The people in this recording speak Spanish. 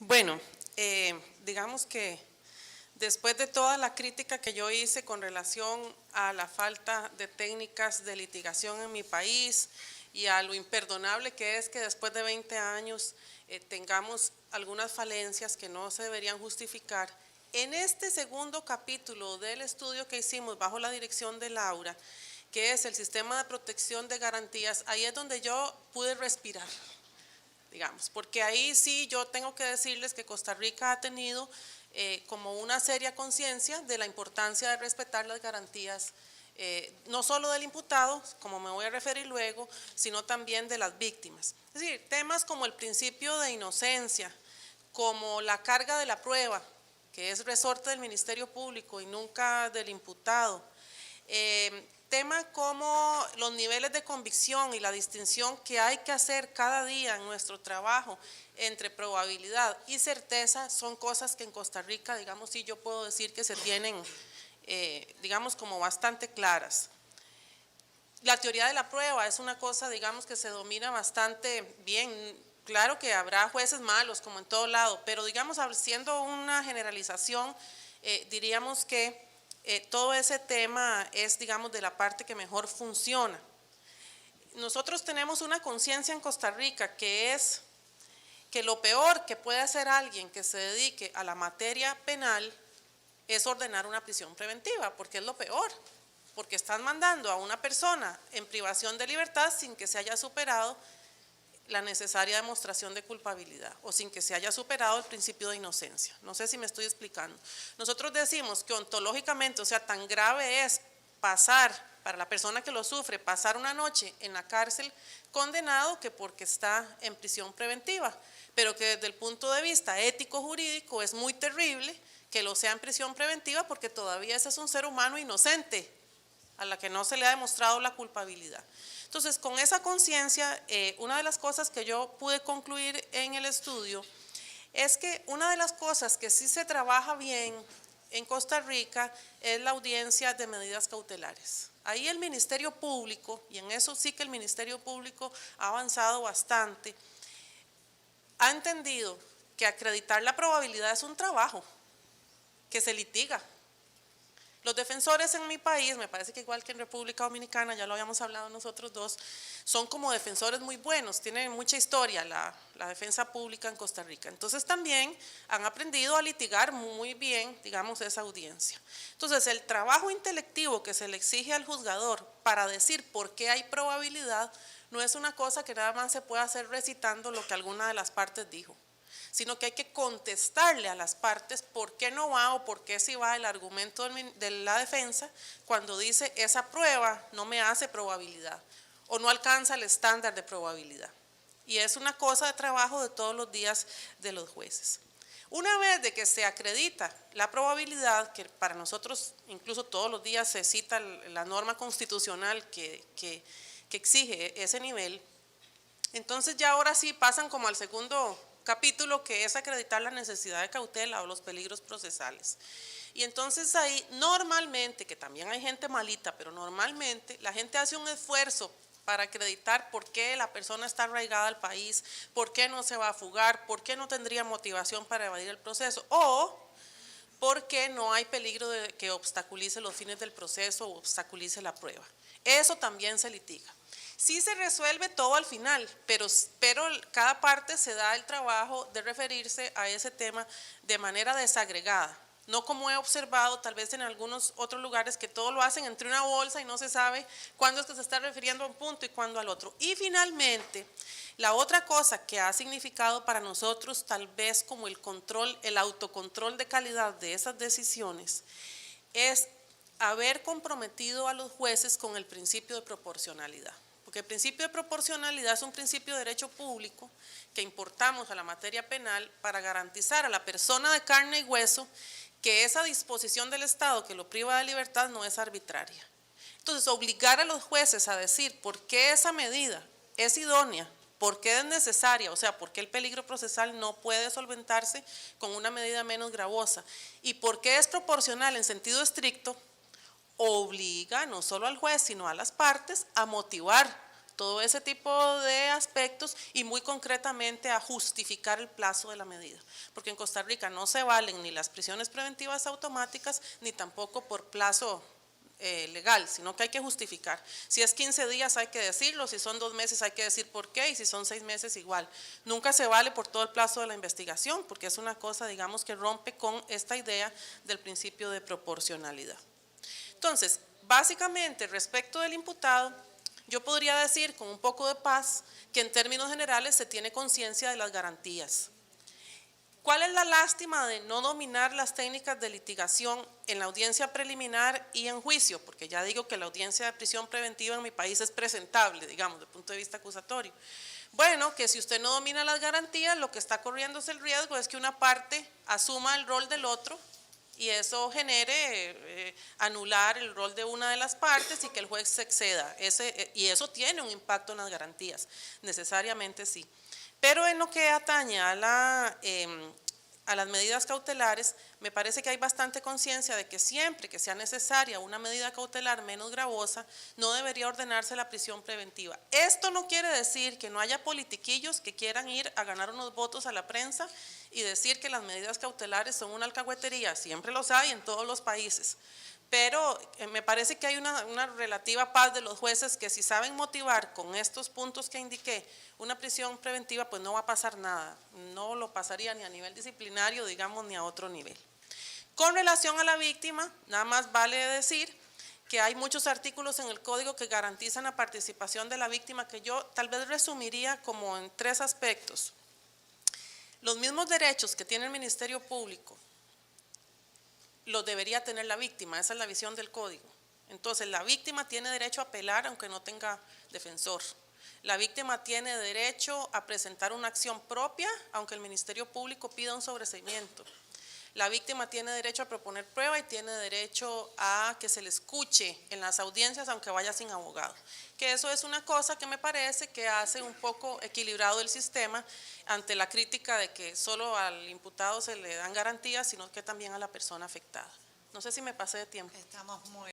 Bueno, digamos que después de toda la crítica que yo hice con relación a la falta de técnicas de litigación en mi país y a lo imperdonable que es que después de 20 años tengamos algunas falencias que no se deberían justificar, en este segundo capítulo del estudio que hicimos bajo la dirección de Laura, que es el sistema de protección de garantías, ahí es donde yo pude respirar, digamos, porque ahí sí yo tengo que decirles que Costa Rica ha tenido como una seria conciencia de la importancia de respetar las garantías, no solo del imputado, como me voy a referir luego, sino también de las víctimas. Es decir, temas como el principio de inocencia, como la carga de la prueba, que es resorte del Ministerio Público y nunca del imputado. Temas como los niveles de convicción y la distinción que hay que hacer cada día en nuestro trabajo entre probabilidad y certeza son cosas que en Costa Rica, digamos, sí yo puedo decir que se tienen, digamos, como bastante claras. La teoría de la prueba es una cosa, digamos, que se domina bastante bien. Claro que habrá jueces malos, como en todo lado, pero digamos, haciendo una generalización, diríamos que todo ese tema es, digamos, de la parte que mejor funciona. Nosotros tenemos una conciencia en Costa Rica que es que lo peor que puede hacer alguien que se dedique a la materia penal es ordenar una prisión preventiva, porque es lo peor, porque están mandando a una persona en privación de libertad sin que se haya superado la necesaria demostración de culpabilidad o sin que se haya superado el principio de inocencia. No sé si me estoy explicando. Nosotros decimos que ontológicamente, o sea, tan grave es pasar, para la persona que lo sufre, pasar una noche en la cárcel condenado que porque está en prisión preventiva, pero que desde el punto de vista ético-jurídico es muy terrible que lo sea en prisión preventiva porque todavía ese es un ser humano inocente a la que no se le ha demostrado la culpabilidad. Entonces, con esa conciencia, una de las cosas que yo pude concluir en el estudio es que una de las cosas que sí se trabaja bien en Costa Rica es la audiencia de medidas cautelares. Ahí el Ministerio Público, y en eso sí que el Ministerio Público ha avanzado bastante, ha entendido que acreditar la probabilidad es un trabajo que se litiga. Los defensores en mi país, me parece que igual que en República Dominicana, ya lo habíamos hablado nosotros dos, son como defensores muy buenos, tienen mucha historia la defensa pública en Costa Rica. Entonces también han aprendido a litigar muy bien, digamos, esa audiencia. Entonces el trabajo intelectivo que se le exige al juzgador para decir por qué hay probabilidad no es una cosa que nada más se puede hacer recitando lo que alguna de las partes dijo, sino que hay que contestarle a las partes por qué no va o por qué sí va el argumento de la defensa cuando dice esa prueba no me hace probabilidad o no alcanza el estándar de probabilidad. Y es una cosa de trabajo de todos los días de los jueces. Una vez de que se acredita la probabilidad, que para nosotros incluso todos los días se cita la norma constitucional que exige ese nivel, entonces ya ahora sí pasan como al segundo capítulo, que es acreditar la necesidad de cautela o los peligros procesales. Y entonces ahí normalmente, que también hay gente malita, pero normalmente la gente hace un esfuerzo para acreditar por qué la persona está arraigada al país, por qué no se va a fugar, por qué no tendría motivación para evadir el proceso o por qué no hay peligro de que obstaculice los fines del proceso o obstaculice la prueba. Eso también se litiga. Sí se resuelve todo al final, pero cada parte se da el trabajo de referirse a ese tema de manera desagregada. No como he observado tal vez en algunos otros lugares que todo lo hacen entre una bolsa y no se sabe cuándo es que se está refiriendo a un punto y cuándo al otro. Y finalmente, la otra cosa que ha significado para nosotros tal vez como el control, el autocontrol de calidad de esas decisiones, es haber comprometido a los jueces con el principio de proporcionalidad. Porque el principio de proporcionalidad es un principio de derecho público que importamos a la materia penal para garantizar a la persona de carne y hueso que esa disposición del Estado que lo priva de libertad no es arbitraria. Entonces, obligar a los jueces a decir por qué esa medida es idónea, por qué es necesaria, o sea, por qué el peligro procesal no puede solventarse con una medida menos gravosa y por qué es proporcional en sentido estricto, obliga no solo al juez, sino a las partes a motivar todo ese tipo de aspectos y muy concretamente a justificar el plazo de la medida, porque en Costa Rica no se valen ni las prisiones preventivas automáticas ni tampoco por plazo legal, sino que hay que justificar. Si es 15 días hay que decirlo, si son 2 meses hay que decir por qué y si son 6 meses igual. Nunca se vale por todo el plazo de la investigación porque es una cosa, digamos, que rompe con esta idea del principio de proporcionalidad. Entonces, básicamente respecto del imputado, yo podría decir con un poco de paz que en términos generales se tiene conciencia de las garantías. ¿Cuál es la lástima de no dominar las técnicas de litigación en la audiencia preliminar y en juicio? Porque ya digo que la audiencia de prisión preventiva en mi país es presentable, digamos, desde el punto de vista acusatorio. Bueno, que si usted no domina las garantías, lo que está corriendo es el riesgo es que una parte asuma el rol del otro y eso genere anular el rol de una de las partes y que el juez se exceda. Y eso tiene un impacto en las garantías, necesariamente sí. Pero en lo que atañe a las medidas cautelares, me parece que hay bastante conciencia de que siempre que sea necesaria una medida cautelar menos gravosa, no debería ordenarse la prisión preventiva. Esto no quiere decir que no haya politiquillos que quieran ir a ganar unos votos a la prensa y decir que las medidas cautelares son una alcahuetería, siempre los hay en todos los países. Pero me parece que hay una relativa paz de los jueces que si saben motivar con estos puntos que indiqué una prisión preventiva, pues no va a pasar nada, no lo pasaría ni a nivel disciplinario, digamos, ni a otro nivel. Con relación a la víctima, nada más vale decir que hay muchos artículos en el código que garantizan la participación de la víctima que yo tal vez resumiría como en 3 aspectos. Los mismos derechos que tiene el Ministerio Público los debería tener la víctima, esa es la visión del código. Entonces, la víctima tiene derecho a apelar aunque no tenga defensor. La víctima tiene derecho a presentar una acción propia aunque el Ministerio Público pida un sobreseimiento. La víctima tiene derecho a proponer prueba y tiene derecho a que se le escuche en las audiencias aunque vaya sin abogado. Que eso es una cosa que me parece que hace un poco equilibrado el sistema ante la crítica de que solo al imputado se le dan garantías, sino que también a la persona afectada. No sé si me pasé de tiempo. Estamos muy